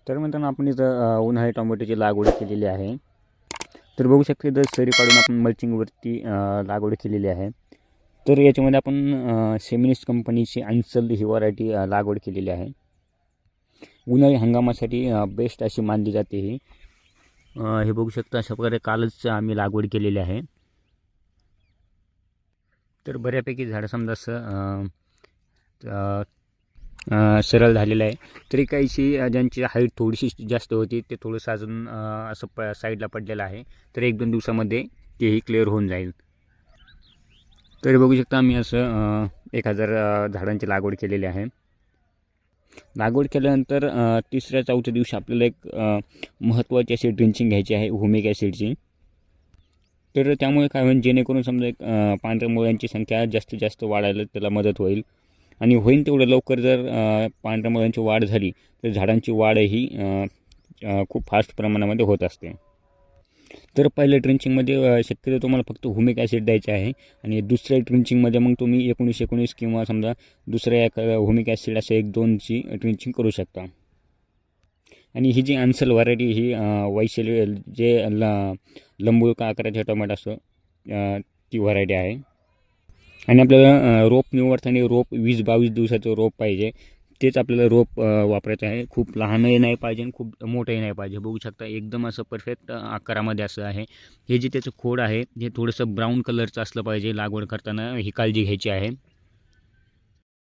तर मित्रांनो आपण इथं उन्हाळी टोमॅटोची लागवड केलेली आहे. तर बघू शकता इथं सरी काढून आपण मल्चिंगवरती लागवड केलेली आहे. तर याच्यामध्ये आपण सेमिनिस्ट कंपनीची अन्सल ही व्हरायटी लागवड केलेली आहे. उन्हाळी हंगामासाठी बेस्ट अशी मानली जाते ही. हे बघू शकता अशा प्रकारे कालच आम्ही लागवड केलेली आहे. तर बऱ्यापैकी झाडं समजा असं सरळ झालेलं आहे. तरी काहीशी ज्यांची हाईट थोडीशी जास्त होती ते थोडंसं अजून असं साईडला पडलेलं आहे. तर 1-2 दिवसामध्ये तेही क्लिअर होऊन जाईल. तर बघू शकता आम्ही असं 1000 झाडांची लागवड केलेली आहे. लागवड केल्यानंतर 3ऱ्या-4थ्या दिवशी आपल्याला एक महत्त्वाची अशी ड्रिंचिंग घ्यायची आहे ह्युमिक ॲसिडची. तर त्यामुळे काय होईल, जेणेकरून समजा एक पांढऱ्या मुळ्यांची संख्या जास्तीत जास्त वाढायला त्याला मदत होईल. आणि होईल तेवढं लवकर जर पांढऱ्या मुळ्यांची वाढ झाली तर झाडांची वाढही खूप फास्ट प्रमाणामध्ये होत असते. तर पहिल्या ड्रिंचिंगमध्ये शक्यतो तुम्हाला फक्त ह्युमिक ॲसिड द्यायचे आहे. आणि दुसऱ्या ड्रिंचिंगमध्ये मग तुम्ही 19-19 किंवा समजा दुसऱ्या एखाद्या ह्युमिक ॲसिड असं 1-2ची ड्रिंचिंग करू शकता. आणि ही जी अन्सल व्हरायटी ही वैशाली जे लंबूळका आकाराचे टोमॅटो असं ती व्हरायटी आहे. आणि आपल्याला रोप निवडताना रोप 20-22 दिवसाचं रोप पाहिजे. तेच आपल्याला रोप वापरायचं आहे. खूप लहानही नाही पाहिजे आणि खूप मोठंही नाही पाहिजे. बघू शकता एकदम असं परफेक्ट आकारामध्ये असं आहे. हे जे त्याचं खोड आहे हे थोडंसं ब्राऊन कलरचं असलं पाहिजे. लागवड करताना ही काळजी घ्यायची आहे.